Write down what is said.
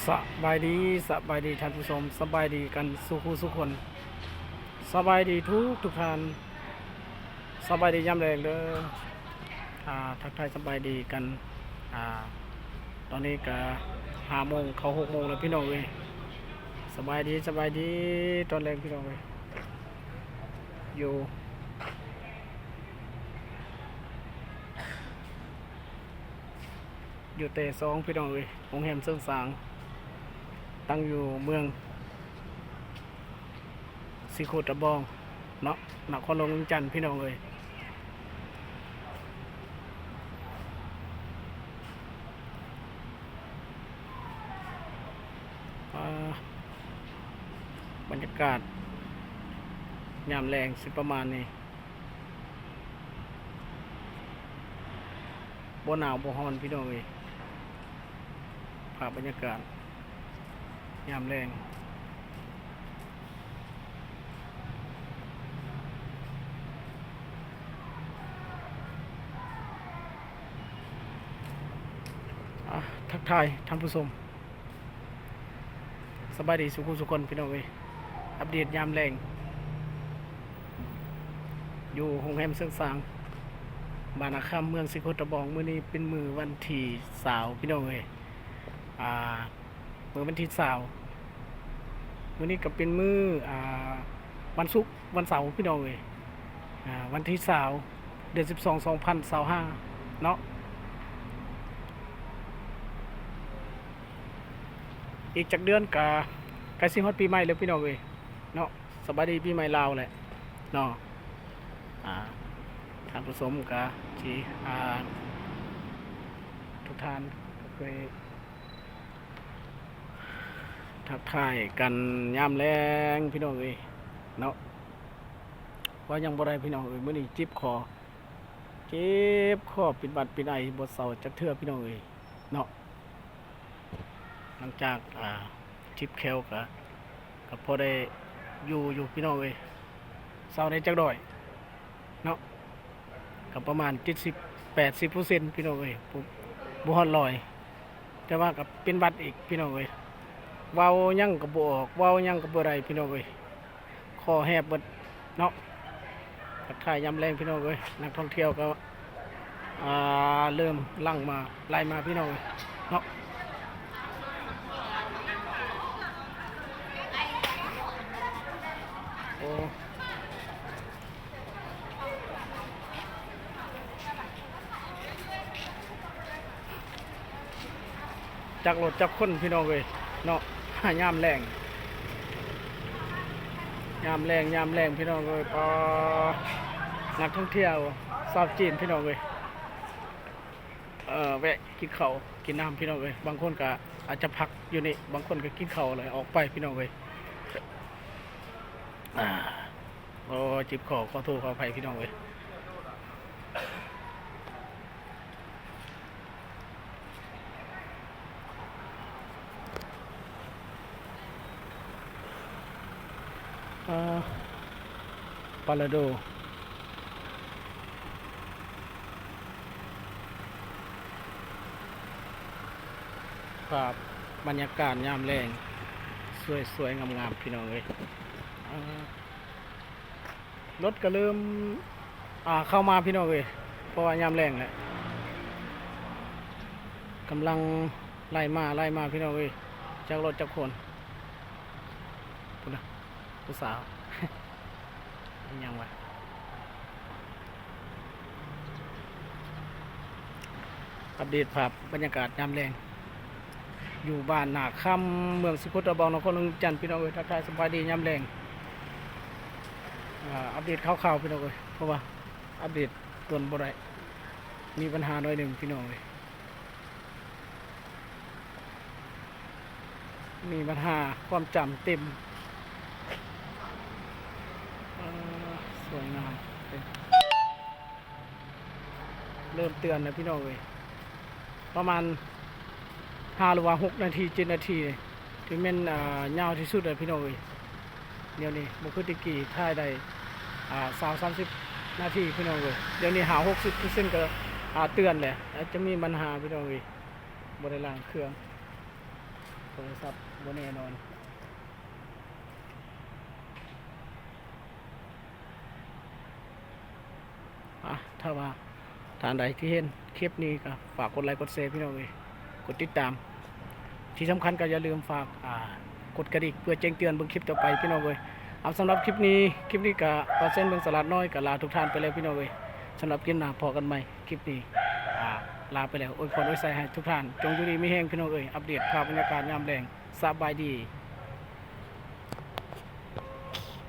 สบายดีท่านผู้ชมสบายดีกันสุขคนสบายดีทุกท่านสบายดียามแรงเด้อทักทายสบายดีกันอ่าตอนนี้ก็5 โมงเข้า6 โมงแล้วพี่น้องเอ้ยสบายดีตอนแรงพี่น้องเอ้ยอยู่เตะสองพี่น้องเอ้ยโรงแรมเซิงสางตั้งอยู่เมืองสีโคตรบองเนาะนครหลวงเวียงจันทน์พี่น้องเอ้ยบรรยากาศยามแรงสิประมาณนี้บ่หนาวบ่ร้อนพี่น้องเอ้ยภาพบรรยากาศยามแรงทักทายท่านผู้ชมสบายดีสุขคนพี่น้องเอ้ยอัปเดตยามแรงอยู่โรงแรมเซิงสางบ้านนาคำเมืองสิโคตรบองมื้อนี้เป็นมื้อวันที่20พี่น้องเอ้ยมื้อวันที่20มื้อนี้ก็เป็นมื้อวันศุกร์วันเสาร์พี่น้องเอ้ยวันที่20เดือน12 2025เนาะอีกจากเดือนกะใกล้สิฮอดปีใหม่แล้วพี่น้องเอ้ยเนาะสบายดีปีใหม่ลาวแหละเนาะท่านผู้ชมกะที่ทุกท่านก็เคยทักทายกันยามแรงพี่น้องเอ้ยเนาะว่ายังบ่ได้พี่น้องเอ้ยมื้อนี้เจ็บคอเป็นหวัดเป็นไอบ่เซาจักเทื่อพี่น้องเอ้ยเนาะหลังจากทิปแคลก็พอได้อยู่พี่น้องเอ้ยเซาได้จักดอยเนาะก็ประมาณ70-80%พี่น้องเอ้ยบ่ฮอด100แต่ว่าก็เป็นหวัดอีกพี่น้องเอ้ยเว้ายังก็บ่ออกเว้ายังก็บ่ได้พี่น้องเอ้ยคอแหบเบิดเนาะทักทายยามแรงพี่น้องเอ้ยนักท่องเที่ยวก็เริ่มลั่งมาไล่มาพี่น้องเอ้ยเนาะโอ้จักรถจักคนพี่น้องเอ้ยเนาะยามแรงพี่น้องเอ้ยนักท่องเที่ยวชาวจีนพี่น้องเอ้ยแวะกินข้าวกินน้ำพี่น้องเอ้ยบางคนก็อาจจะพักอยู่นี่บางคนก็กินข้าวเลยออกไปพี่น้องเอ้ยโอ้จิบขอโทษขออภัยพี่น้องเอ้ยปาลาโดภาพบรรยากาศยามแรงสวยงามพี่น้องเอ้ยรถก็เริ่มเข้ามาพี่น้องเอ้ยเพราะว่ายามแรงแหละกำลังไล่มาพี่น้องเอ้ยจากรถจากคนพูดนะผู้สาว ยังวะอัปเดตภาพบรรยากาศยามแรงอยู่บ้านนาคำเมืองสิโคตรบองนครหลวงเวียงจันทน์พี่น้องเอ้ยทักทายสบายดียามแรงอัปเดตข่าวพี่น้องเอ้ยเพราะว่าอัปเดตตวนบ่ได้มีปัญหาหน่อยหนึ่งพี่น้องเอ้ยมีปัญหาความจำเต็มสวยงามเริ่มเตือนแล้วพี่น้องเอ้ยประมาณ5 หรือว่า6 นาที7 นาทีถึงแม่นยาวที่สุดเลยพี่น้องเอ้ยเดี๋ยวนี้บ่คือตะกี้ถ่ายได้20-30 นาทีพี่น้องเอ้ยเดี๋ยวนี้60%ก็เตือนแหละจะมีปัญหาพี่น้องเอ้ยบ่ได้ล้างเครื่อง ทรศัพท์บ่แน่นอนถ้าว่าท่านใดที่เห็นคลิปนี้ก็ฝากกดไลค์กดแชร์พี่น้องเอ้ยกดติดตามที่สำคัญก็อย่าลืมฝากกดกระดิ่งเพื่อแจ้งเตือนเบิ่งคลิปต่อไปพี่น้องเอ้ยเอาสำหรับคลิปนี้ก็ปาเส้นเมืองสลัดน้อยก็ลาทุกท่านไปแล้วพี่น้องเอ้ยสำหรับคลิปหน้าพอกันใหม่คลิปนี้ลาไปแล้วอวยพรอวยใส่ให้ทุกท่านจงอยู่ดีมีแห้งพี่น้องเอ้ยอัปเดตภาพบรรยากาศยามแรงสบายดี